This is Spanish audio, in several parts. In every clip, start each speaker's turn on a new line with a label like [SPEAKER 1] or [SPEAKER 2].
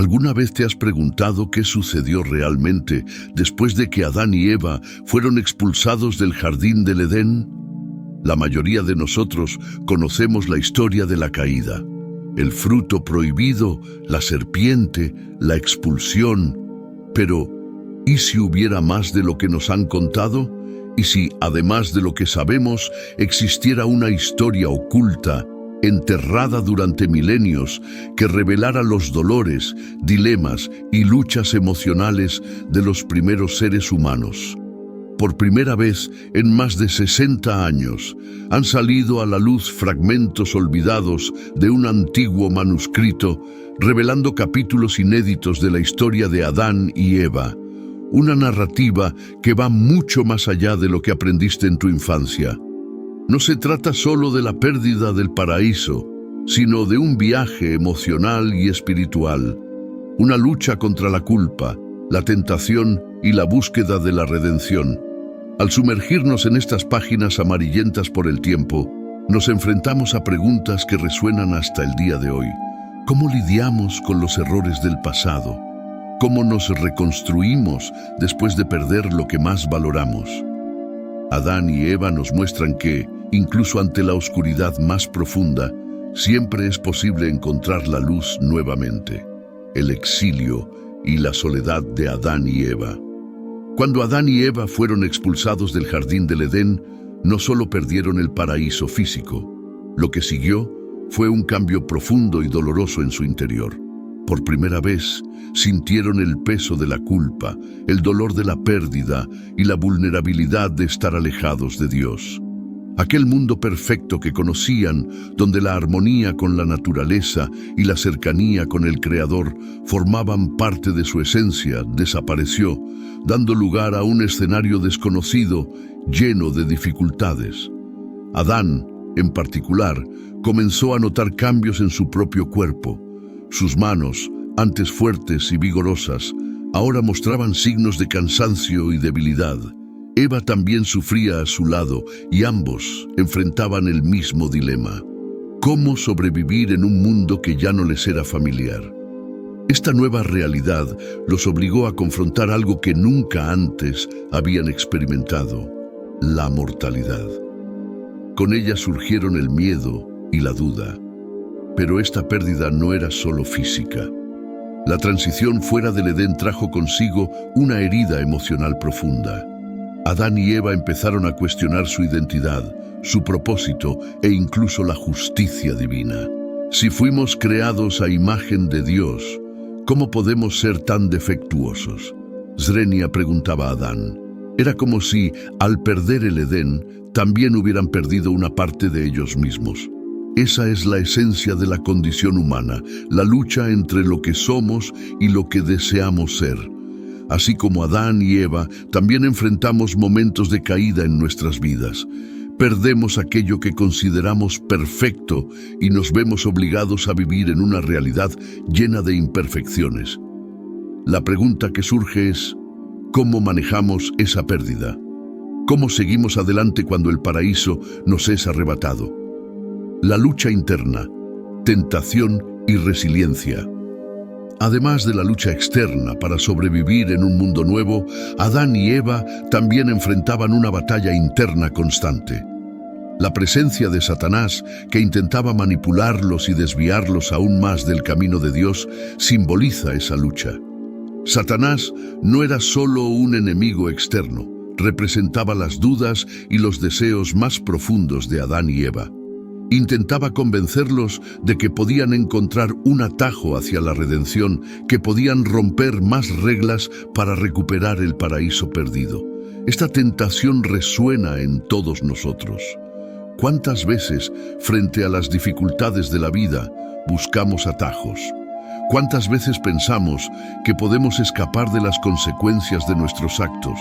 [SPEAKER 1] ¿Alguna vez te has preguntado qué sucedió realmente después de que Adán y Eva fueron expulsados del jardín del Edén? La mayoría de nosotros conocemos la historia de la caída. El fruto prohibido, la serpiente, la expulsión. Pero, ¿y si hubiera más de lo que nos han contado? ¿Y si, además de lo que sabemos, existiera una historia oculta, enterrada durante milenios, que revelara los dolores, dilemas y luchas emocionales de los primeros seres humanos? Por primera vez en más de 60 años, han salido a la luz fragmentos olvidados de un antiguo manuscrito, revelando capítulos inéditos de la historia de Adán y Eva. Una narrativa que va mucho más allá de lo que aprendiste en tu infancia. No se trata solo de la pérdida del paraíso, sino de un viaje emocional y espiritual, una lucha contra la culpa, la tentación y la búsqueda de la redención. Al sumergirnos en estas páginas amarillentas por el tiempo, nos enfrentamos a preguntas que resuenan hasta el día de hoy. ¿Cómo lidiamos con los errores del pasado? ¿Cómo nos reconstruimos después de perder lo que más valoramos? Adán y Eva nos muestran que, incluso ante la oscuridad más profunda, siempre es posible encontrar la luz nuevamente. El exilio y la soledad de Adán y Eva. Cuando Adán y Eva fueron expulsados del jardín del Edén, no solo perdieron el paraíso físico, lo que siguió fue un cambio profundo y doloroso en su interior. Por primera vez, sintieron el peso de la culpa, el dolor de la pérdida y la vulnerabilidad de estar alejados de Dios. Aquel mundo perfecto que conocían, donde la armonía con la naturaleza y la cercanía con el Creador formaban parte de su esencia, desapareció, dando lugar a un escenario desconocido, lleno de dificultades. Adán, en particular, comenzó a notar cambios en su propio cuerpo. Sus manos, antes fuertes y vigorosas, ahora mostraban signos de cansancio y debilidad. Eva también sufría a su lado y ambos enfrentaban el mismo dilema. ¿Cómo sobrevivir en un mundo que ya no les era familiar? Esta nueva realidad los obligó a confrontar algo que nunca antes habían experimentado: la mortalidad. Con ella surgieron el miedo y la duda. Pero esta pérdida no era solo física. La transición fuera del Edén trajo consigo una herida emocional profunda. Adán y Eva empezaron a cuestionar su identidad, su propósito e incluso la justicia divina. Si fuimos creados a imagen de Dios, ¿cómo podemos ser tan defectuosos? Zrenia preguntaba a Adán. Era como si, al perder el Edén, también hubieran perdido una parte de ellos mismos. Esa es la esencia de la condición humana, la lucha entre lo que somos y lo que deseamos ser. Así como Adán y Eva, también enfrentamos momentos de caída en nuestras vidas. Perdemos aquello que consideramos perfecto y nos vemos obligados a vivir en una realidad llena de imperfecciones. La pregunta que surge es: ¿cómo manejamos esa pérdida? ¿Cómo seguimos adelante cuando el paraíso nos es arrebatado? La lucha interna, tentación y resiliencia. Además de la lucha externa para sobrevivir en un mundo nuevo, Adán y Eva también enfrentaban una batalla interna constante. La presencia de Satanás, que intentaba manipularlos y desviarlos aún más del camino de Dios, simboliza esa lucha. Satanás no era solo un enemigo externo, representaba las dudas y los deseos más profundos de Adán y Eva. Intentaba convencerlos de que podían encontrar un atajo hacia la redención, que podían romper más reglas para recuperar el paraíso perdido. Esta tentación resuena en todos nosotros. ¿Cuántas veces, frente a las dificultades de la vida, buscamos atajos? ¿Cuántas veces pensamos que podemos escapar de las consecuencias de nuestros actos?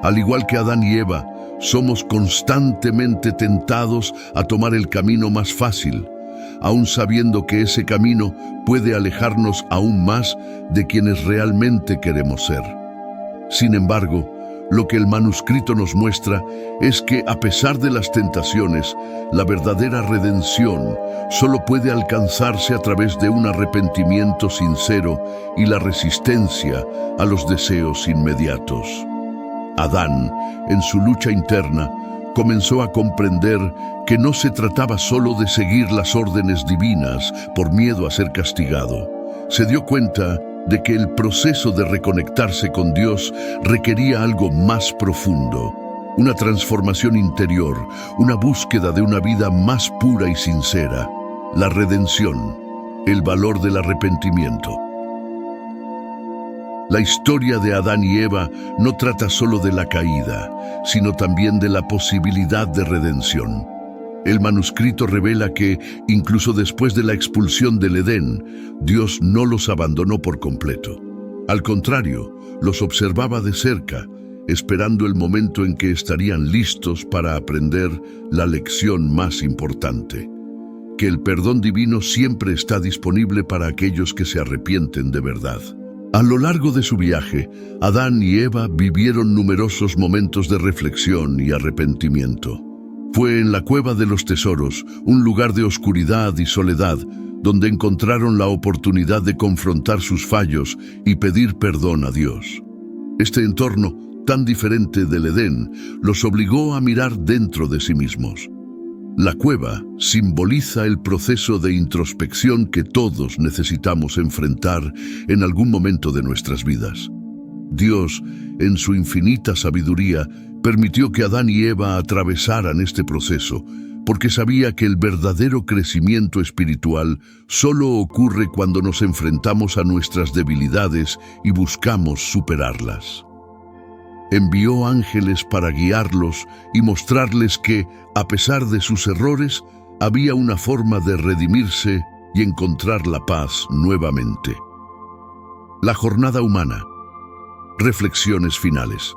[SPEAKER 1] Al igual que Adán y Eva, somos constantemente tentados a tomar el camino más fácil, aun sabiendo que ese camino puede alejarnos aún más de quienes realmente queremos ser. Sin embargo, Lo que el manuscrito nos muestra es que, a pesar de las tentaciones, la verdadera redención solo puede alcanzarse a través de un arrepentimiento sincero y la resistencia a los deseos inmediatos. Adán, en su lucha interna, comenzó a comprender que no se trataba solo de seguir las órdenes divinas por miedo a ser castigado. Se dio cuenta de que el proceso de reconectarse con Dios requería algo más profundo, una transformación interior, una búsqueda de una vida más pura y sincera, la redención, el valor del arrepentimiento. La historia de Adán y Eva no trata solo de la caída, sino también de la posibilidad de redención. El manuscrito revela que, incluso después de la expulsión del Edén, Dios no los abandonó por completo. Al contrario, los observaba de cerca, esperando el momento en que estarían listos para aprender la lección más importante: que el perdón divino siempre está disponible para aquellos que se arrepienten de verdad. A lo largo de su viaje, Adán y Eva vivieron numerosos momentos de reflexión y arrepentimiento. Fue en la cueva de los tesoros, un lugar de oscuridad y soledad, donde encontraron la oportunidad de confrontar sus fallos y pedir perdón a Dios. Este entorno, tan diferente del Edén, los obligó a mirar dentro de sí mismos. La cueva simboliza el proceso de introspección que todos necesitamos enfrentar en algún momento de nuestras vidas. Dios, en su infinita sabiduría, permitió que Adán y Eva atravesaran este proceso, porque sabía que el verdadero crecimiento espiritual solo ocurre cuando nos enfrentamos a nuestras debilidades y buscamos superarlas. Envió ángeles para guiarlos y mostrarles que, a pesar de sus errores, había una forma de redimirse y encontrar la paz nuevamente. La jornada humana. Reflexiones finales.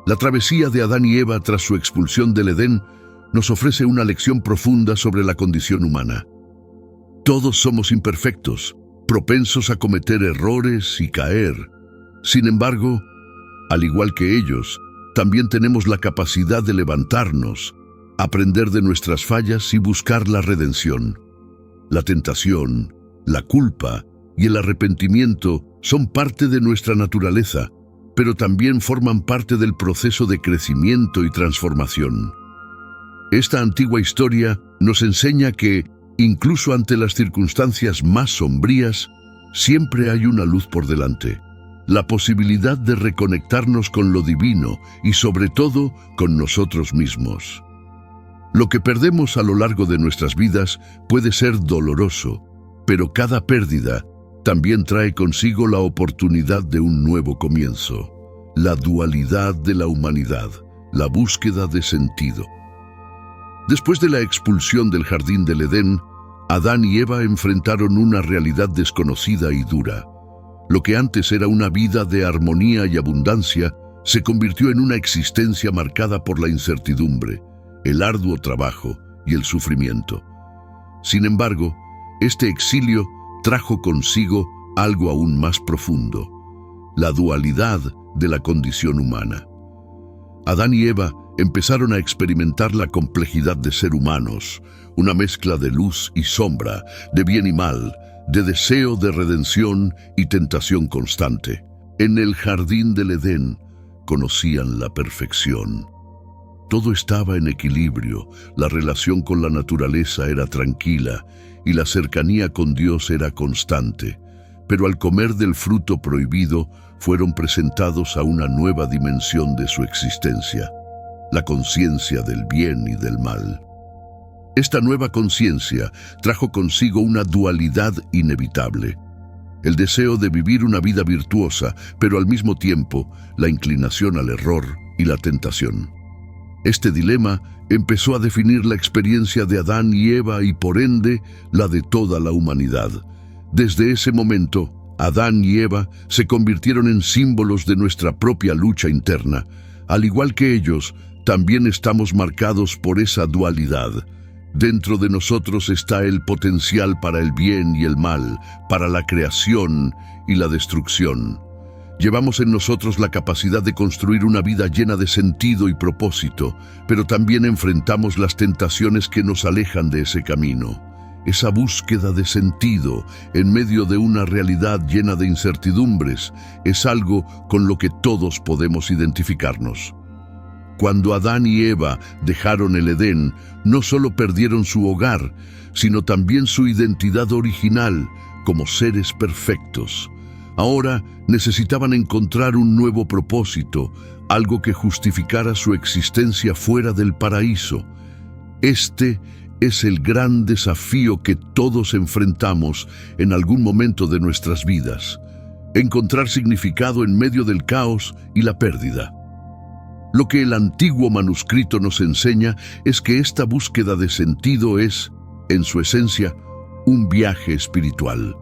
[SPEAKER 1] La travesía de Adán y Eva tras su expulsión del Edén nos ofrece una lección profunda sobre la condición humana. Todos somos imperfectos, propensos a cometer errores y caer. Sin embargo, al igual que ellos, también tenemos la capacidad de levantarnos, aprender de nuestras fallas y buscar la redención. La tentación, la culpa y el arrepentimiento son parte de nuestra naturaleza, pero también forman parte del proceso de crecimiento y transformación. Esta antigua historia nos enseña que, incluso ante las circunstancias más sombrías, siempre hay una luz por delante. La posibilidad de reconectarnos con lo divino y, sobre todo, con nosotros mismos. Lo que perdemos a lo largo de nuestras vidas puede ser doloroso, pero cada pérdida también trae consigo la oportunidad de un nuevo comienzo. La dualidad de la humanidad, la búsqueda de sentido. Después de la expulsión del jardín del Edén, Adán y Eva enfrentaron una realidad desconocida y dura. Lo que antes era una vida de armonía y abundancia, se convirtió en una existencia marcada por la incertidumbre, el arduo trabajo y el sufrimiento. Sin embargo, este exilio trajo consigo algo aún más profundo: la dualidad de la condición humana. Adán y Eva empezaron a experimentar la complejidad de ser humanos, una mezcla de luz y sombra, de bien y mal, de deseo de redención y tentación constante. En el jardín del Edén conocían la perfección. Todo estaba en equilibrio, la relación con la naturaleza era tranquila y la cercanía con Dios era constante. Pero al comer del fruto prohibido, fueron presentados a una nueva dimensión de su existencia, la conciencia del bien y del mal. Esta nueva conciencia trajo consigo una dualidad inevitable: el deseo de vivir una vida virtuosa, pero al mismo tiempo la inclinación al error y la tentación. Este dilema empezó a definir la experiencia de Adán y Eva y, por ende, la de toda la humanidad. Desde ese momento, Adán y Eva se convirtieron en símbolos de nuestra propia lucha interna. Al igual que ellos, también estamos marcados por esa dualidad. Dentro de nosotros está el potencial para el bien y el mal, para la creación y la destrucción. Llevamos en nosotros la capacidad de construir una vida llena de sentido y propósito, pero también enfrentamos las tentaciones que nos alejan de ese camino. Esa búsqueda de sentido en medio de una realidad llena de incertidumbres es algo con lo que todos podemos identificarnos. Cuando Adán y Eva dejaron el Edén, no solo perdieron su hogar, sino también su identidad original como seres perfectos. Ahora necesitaban encontrar un nuevo propósito, algo que justificara su existencia fuera del paraíso. Este es el gran desafío que todos enfrentamos en algún momento de nuestras vidas: encontrar significado en medio del caos y la pérdida. Lo que el antiguo manuscrito nos enseña es que esta búsqueda de sentido es, en su esencia, un viaje espiritual.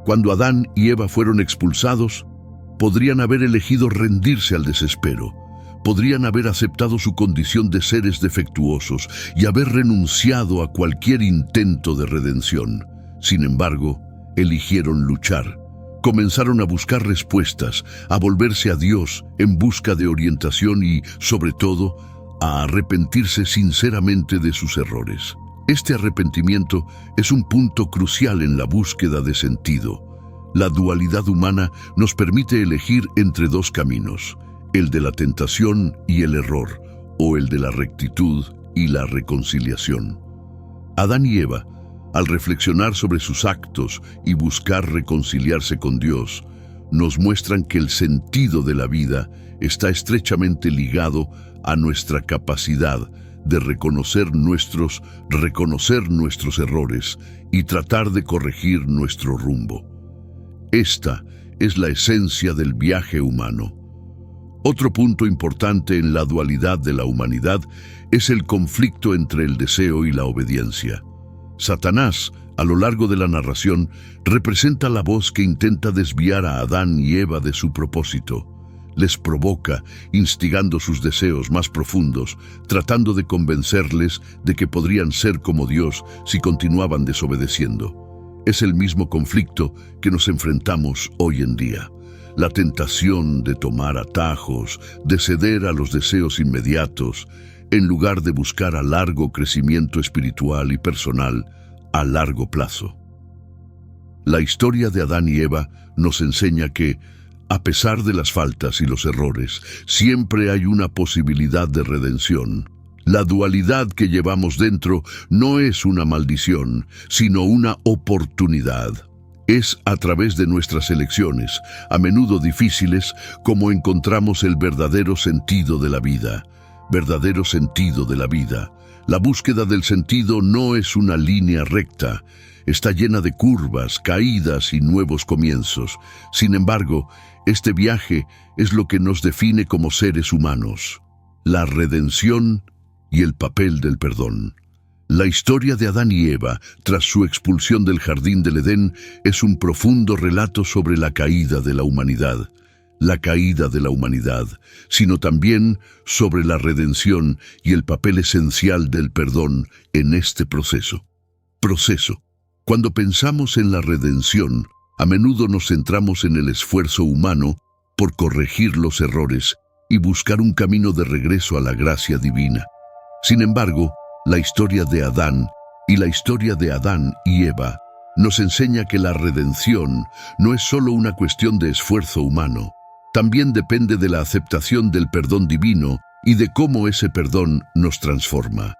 [SPEAKER 1] Cuando Adán y Eva fueron expulsados, podrían haber elegido rendirse al desespero. Podrían haber aceptado su condición de seres defectuosos y haber renunciado a cualquier intento de redención. Sin embargo, eligieron luchar. Comenzaron a buscar respuestas, a volverse a Dios en busca de orientación y, sobre todo, a arrepentirse sinceramente de sus errores. Este arrepentimiento es un punto crucial en la búsqueda de sentido. La dualidad humana nos permite elegir entre dos caminos: el de la tentación y el error, o el de la rectitud y la reconciliación. Adán y Eva, al reflexionar sobre sus actos y buscar reconciliarse con Dios, nos muestran que el sentido de la vida está estrechamente ligado a nuestra capacidad de reconocer nuestros errores y tratar de corregir nuestro rumbo. Esta es la esencia del viaje humano. Otro punto importante en la dualidad de la humanidad es el conflicto entre el deseo y la obediencia. Satanás, a lo largo de la narración, representa la voz que intenta desviar a Adán y Eva de su propósito. Les provoca, instigando sus deseos más profundos, tratando de convencerles de que podrían ser como Dios si continuaban desobedeciendo. Es el mismo conflicto que nos enfrentamos hoy en día. La tentación de tomar atajos, de ceder a los deseos inmediatos, en lugar de buscar a largo crecimiento espiritual y personal a largo plazo. La historia de Adán y Eva nos enseña que, a pesar de las faltas y los errores, siempre hay una posibilidad de redención. La dualidad que llevamos dentro no es una maldición, sino una oportunidad. Es a través de nuestras elecciones, a menudo difíciles, como encontramos el verdadero sentido de la vida. Verdadero sentido de la vida. La búsqueda del sentido no es una línea recta. Está llena de curvas, caídas y nuevos comienzos. Sin embargo, este viaje es lo que nos define como seres humanos: la redención y el papel del perdón. La historia de Adán y Eva, tras su expulsión del jardín del Edén, es un profundo relato sobre la caída de la humanidad. Sino también sobre la redención y el papel esencial del perdón en este proceso. Cuando pensamos en la redención, a menudo nos centramos en el esfuerzo humano por corregir los errores y buscar un camino de regreso a la gracia divina. Sin embargo, la historia de Adán y la historia de Adán y Eva nos enseña que la redención no es solo una cuestión de esfuerzo humano. También depende de la aceptación del perdón divino y de cómo ese perdón nos transforma.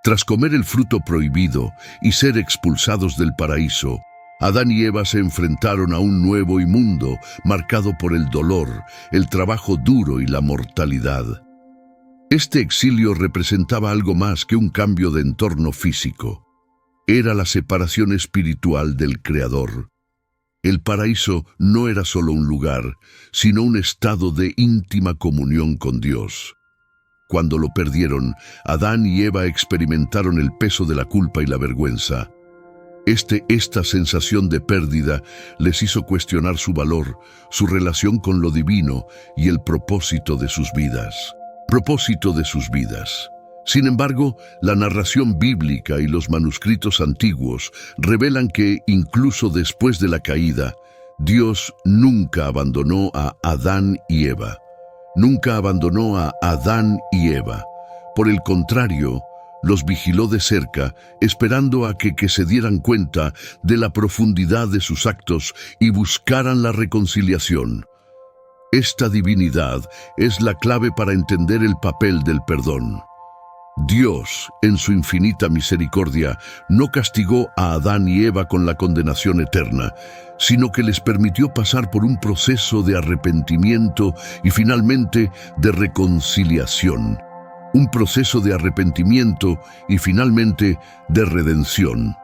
[SPEAKER 1] Tras comer el fruto prohibido y ser expulsados del paraíso, Adán y Eva se enfrentaron a un nuevo mundo marcado por el dolor, el trabajo duro y la mortalidad. Este exilio representaba algo más que un cambio de entorno físico. Era la separación espiritual del Creador. El paraíso no era solo un lugar, sino un estado de íntima comunión con Dios. Cuando lo perdieron, Adán y Eva experimentaron el peso de la culpa y la vergüenza. Esta sensación de pérdida les hizo cuestionar su valor, su relación con lo divino y el propósito de sus vidas. Sin embargo, la narración bíblica y los manuscritos antiguos revelan que, incluso después de la caída, Dios nunca abandonó a Adán y Eva. Nunca abandonó a Adán y Eva. Por el contrario, los vigiló de cerca, esperando a que se dieran cuenta de la profundidad de sus actos y buscaran la reconciliación. Esta divinidad es la clave para entender el papel del perdón. Dios, en su infinita misericordia, no castigó a Adán y Eva con la condenación eterna, sino que les permitió pasar por un proceso de arrepentimiento y finalmente de reconciliación. Un proceso de arrepentimiento y finalmente de redención.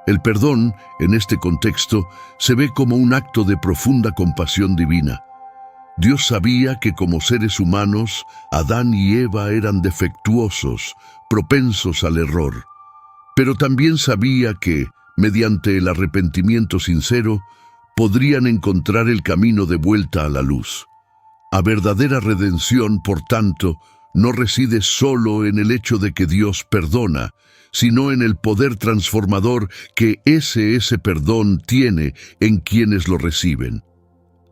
[SPEAKER 1] El perdón, en este contexto, se ve como un acto de profunda compasión divina. Dios sabía que como seres humanos, Adán y Eva eran defectuosos, propensos al error. Pero también sabía que, mediante el arrepentimiento sincero, podrían encontrar el camino de vuelta a la luz. La verdadera redención, por tanto, no reside solo en el hecho de que Dios perdona, sino en el poder transformador que ese perdón tiene en quienes lo reciben.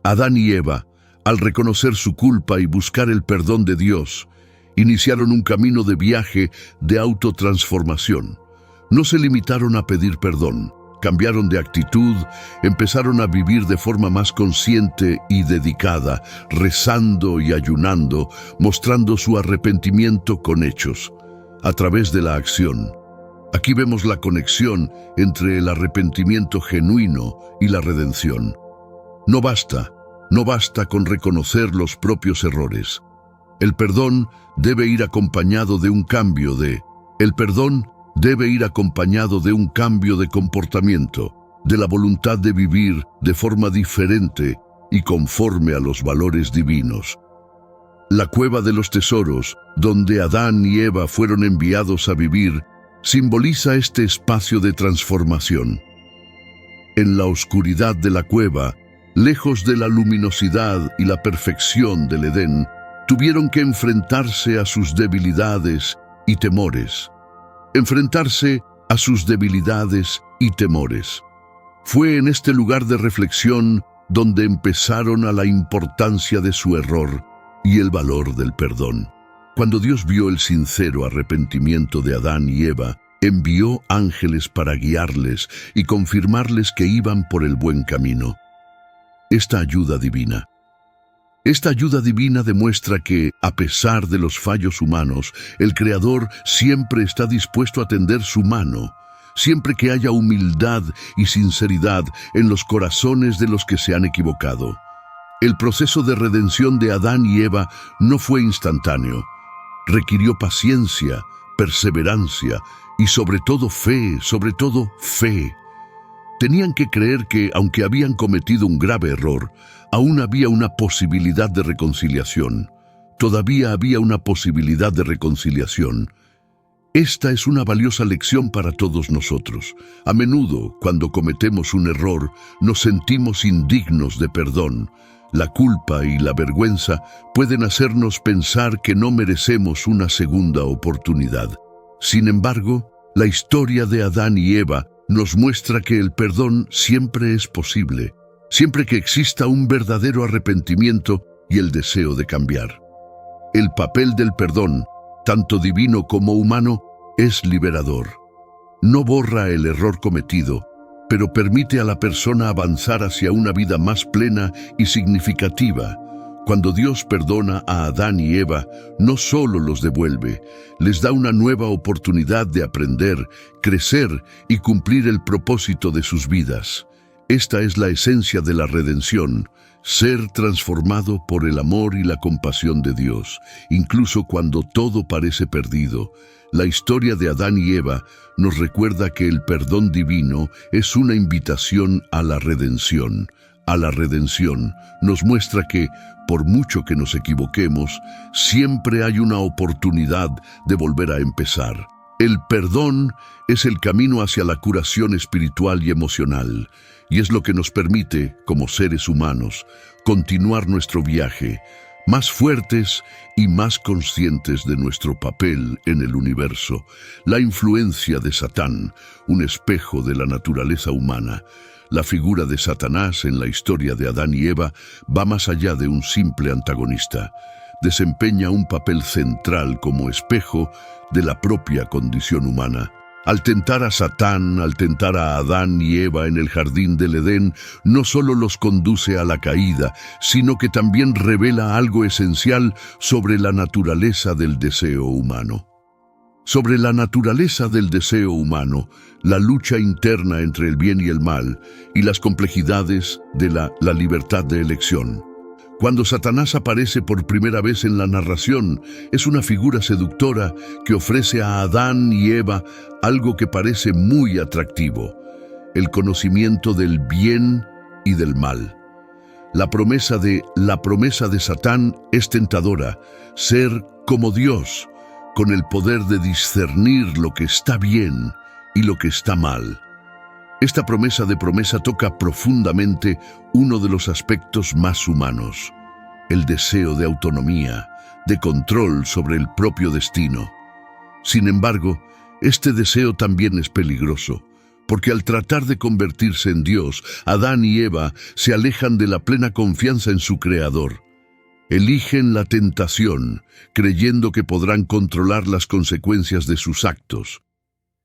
[SPEAKER 1] Adán y Eva, al reconocer su culpa y buscar el perdón de Dios, iniciaron un camino de viaje de autotransformación. No se limitaron a pedir perdón, cambiaron de actitud, empezaron a vivir de forma más consciente y dedicada, rezando y ayunando, mostrando su arrepentimiento con hechos, a través de la acción. Aquí vemos la conexión entre el arrepentimiento genuino y la redención. No basta con reconocer los propios errores. El perdón debe ir acompañado de un cambio de comportamiento, de la voluntad de vivir de forma diferente y conforme a los valores divinos. La cueva de los tesoros, donde Adán y Eva fueron enviados a vivir, simboliza este espacio de transformación. En la oscuridad de la cueva, lejos de la luminosidad y la perfección del Edén, tuvieron que enfrentarse a sus debilidades y temores. Fue en este lugar de reflexión donde empezaron a la importancia de su error y el valor del perdón. Cuando Dios vio el sincero arrepentimiento de Adán y Eva, envió ángeles para guiarles y confirmarles que iban por el buen camino. Esta ayuda divina demuestra que, a pesar de los fallos humanos, el Creador siempre está dispuesto a tender su mano, siempre que haya humildad y sinceridad en los corazones de los que se han equivocado. El proceso de redención de Adán y Eva no fue instantáneo. Requirió paciencia, perseverancia y sobre todo fe. Tenían que creer que, aunque habían cometido un grave error, aún había una posibilidad de reconciliación. Todavía había una posibilidad de reconciliación. Esta es una valiosa lección para todos nosotros. A menudo, cuando cometemos un error, nos sentimos indignos de perdón. La culpa y la vergüenza pueden hacernos pensar que no merecemos una segunda oportunidad. Sin embargo, la historia de Adán y Eva nos muestra que el perdón siempre es posible, siempre que exista un verdadero arrepentimiento y el deseo de cambiar. El papel del perdón, tanto divino como humano, es liberador. No borra el error cometido, pero permite a la persona avanzar hacia una vida más plena y significativa. Cuando Dios perdona a Adán y Eva, no solo los devuelve, les da una nueva oportunidad de aprender, crecer y cumplir el propósito de sus vidas. Esta es la esencia de la redención, ser transformado por el amor y la compasión de Dios, incluso cuando todo parece perdido. La historia de Adán y Eva nos recuerda que el perdón divino es una invitación a la redención. Nos muestra que, por mucho que nos equivoquemos, siempre hay una oportunidad de volver a empezar. El perdón es el camino hacia la curación espiritual y emocional, y es lo que nos permite, como seres humanos, continuar nuestro viaje, más fuertes y más conscientes de nuestro papel en el universo. La influencia de Satán, un espejo de la naturaleza humana, La figura de Satanás en la historia de Adán y Eva va más allá de un simple antagonista. Desempeña un papel central como espejo de la propia condición humana. Al tentar a Satán, al tentar a Adán y Eva en el jardín del Edén, no solo los conduce a la caída, sino que también revela algo esencial sobre la naturaleza del deseo humano. Sobre la naturaleza del deseo humano, la lucha interna entre el bien y el mal, y las complejidades de la libertad de elección. Cuando Satanás aparece por primera vez en la narración, es una figura seductora que ofrece a Adán y Eva algo que parece muy atractivo: el conocimiento del bien y del mal. La promesa de Satán es tentadora: ser como Dios, con el poder de discernir lo que está bien y lo que está mal. Esta promesa toca profundamente uno de los aspectos más humanos: el deseo de autonomía, de control sobre el propio destino. Sin embargo, este deseo también es peligroso, porque al tratar de convertirse en Dios, Adán y Eva se alejan de la plena confianza en su Creador. Eligen la tentación, creyendo que podrán controlar las consecuencias de sus actos.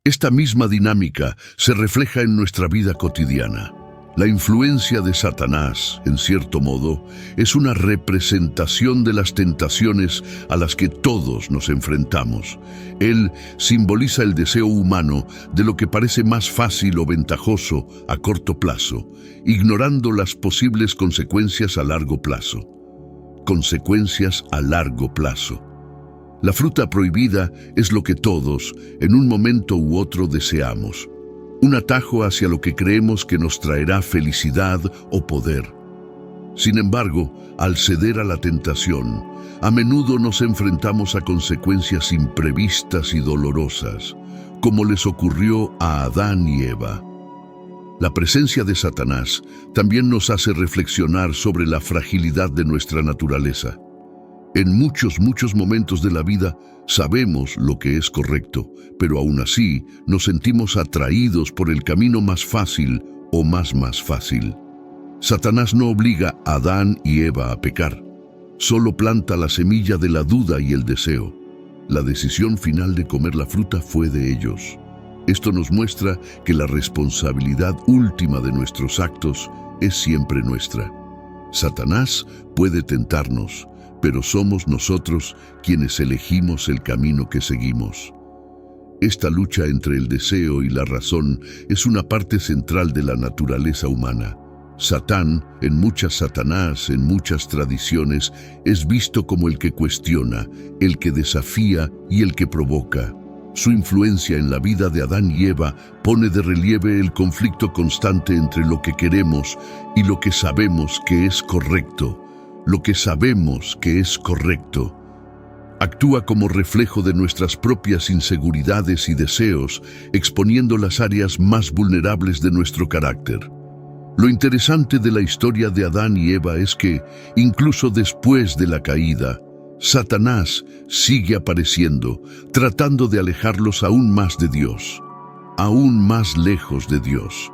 [SPEAKER 1] Esta misma dinámica se refleja en nuestra vida cotidiana. La influencia de Satanás, en cierto modo, es una representación de las tentaciones a las que todos nos enfrentamos. Él simboliza el deseo humano de lo que parece más fácil o ventajoso a corto plazo, ignorando las posibles consecuencias a largo plazo. Consecuencias a largo plazo. La fruta prohibida es lo que todos, en un momento u otro, deseamos. Un atajo hacia lo que creemos que nos traerá felicidad o poder. Sin embargo, al ceder a la tentación, a menudo nos enfrentamos a consecuencias imprevistas y dolorosas, como les ocurrió a Adán y Eva. La presencia de Satanás también nos hace reflexionar sobre la fragilidad de nuestra naturaleza. En muchos momentos de la vida sabemos lo que es correcto, pero aún así nos sentimos atraídos por el camino más fácil o más fácil. Satanás no obliga a Adán y Eva a pecar, solo planta la semilla de la duda y el deseo. La decisión final de comer la fruta fue de ellos. Esto nos muestra que la responsabilidad última de nuestros actos es siempre nuestra. Satanás puede tentarnos, pero somos nosotros quienes elegimos el camino que seguimos. Esta lucha entre el deseo y la razón es una parte central de la naturaleza humana. Satanás, en muchas tradiciones, es visto como el que cuestiona, el que desafía y el que provoca. Su influencia en la vida de Adán y Eva pone de relieve el conflicto constante entre lo que queremos y lo que sabemos que es correcto. Actúa como reflejo de nuestras propias inseguridades y deseos, exponiendo las áreas más vulnerables de nuestro carácter. Lo interesante de la historia de Adán y Eva es que, incluso después de la caída, Satanás sigue apareciendo, tratando de alejarlos aún más de Dios, aún más lejos de Dios.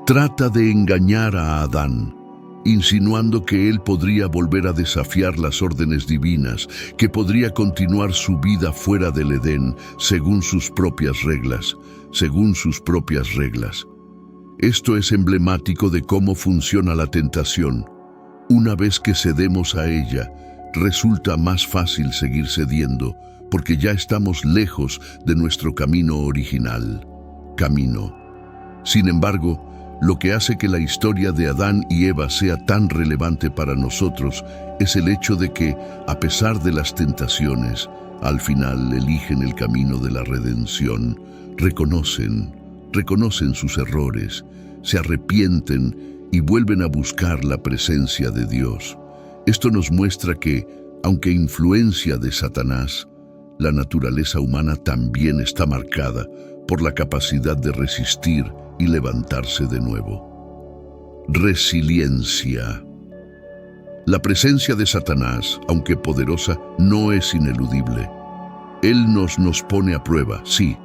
[SPEAKER 1] Trata de engañar a Adán, insinuando que él podría volver a desafiar las órdenes divinas, que podría continuar su vida fuera del Edén, según sus propias reglas. Esto es emblemático de cómo funciona la tentación. Una vez que cedemos a ella, resulta más fácil seguir cediendo, porque ya estamos lejos de nuestro camino original. Sin embargo, lo que hace que la historia de Adán y Eva sea tan relevante para nosotros es el hecho de que, a pesar de las tentaciones, al final eligen el camino de la redención, reconocen sus errores, se arrepienten y vuelven a buscar la presencia de Dios. Esto nos muestra que, aunque influencia de Satanás, la naturaleza humana también está marcada por la capacidad de resistir y levantarse de nuevo. Resiliencia. La presencia de Satanás, aunque poderosa, no es ineludible. Él nos pone a prueba, sí,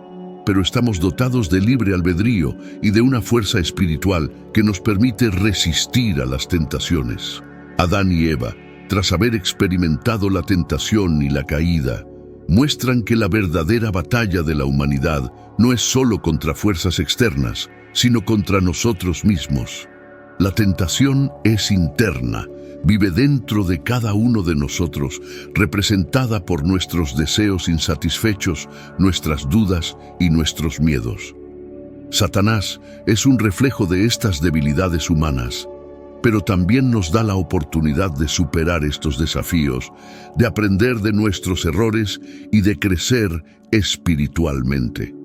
[SPEAKER 1] pero estamos dotados de libre albedrío y de una fuerza espiritual que nos permite resistir a las tentaciones. Adán y Eva, tras haber experimentado la tentación y la caída, muestran que la verdadera batalla de la humanidad no es solo contra fuerzas externas, sino contra nosotros mismos. La tentación es interna, vive dentro de cada uno de nosotros, representada por nuestros deseos insatisfechos, nuestras dudas y nuestros miedos. Satanás es un reflejo de estas debilidades humanas, pero también nos da la oportunidad de superar estos desafíos, de aprender de nuestros errores y de crecer espiritualmente.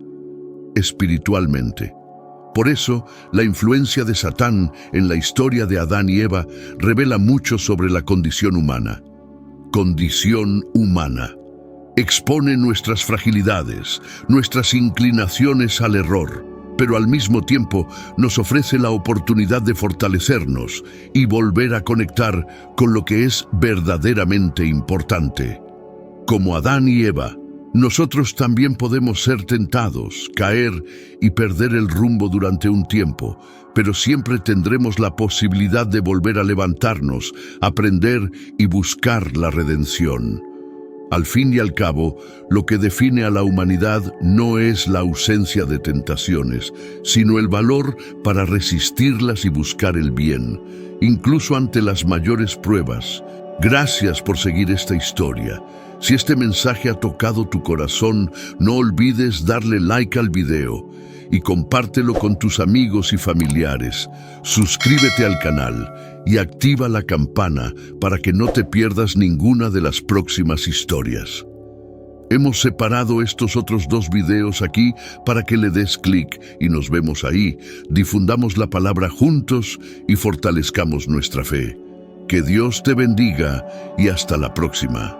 [SPEAKER 1] Por eso, la influencia de Satán en la historia de Adán y Eva revela mucho sobre la condición humana. Condición humana. Expone nuestras fragilidades, nuestras inclinaciones al error, pero al mismo tiempo nos ofrece la oportunidad de fortalecernos y volver a conectar con lo que es verdaderamente importante. Como Adán y Eva, nosotros también podemos ser tentados, caer y perder el rumbo durante un tiempo, pero siempre tendremos la posibilidad de volver a levantarnos, aprender y buscar la redención. Al fin y al cabo, lo que define a la humanidad no es la ausencia de tentaciones, sino el valor para resistirlas y buscar el bien, incluso ante las mayores pruebas. Gracias por seguir esta historia. Si este mensaje ha tocado tu corazón, no olvides darle like al video y compártelo con tus amigos y familiares. Suscríbete al canal y activa la campana para que no te pierdas ninguna de las próximas historias. Hemos separado estos otros 2 videos aquí para que le des clic y nos vemos ahí. Difundamos la palabra juntos y fortalezcamos nuestra fe. Que Dios te bendiga y hasta la próxima.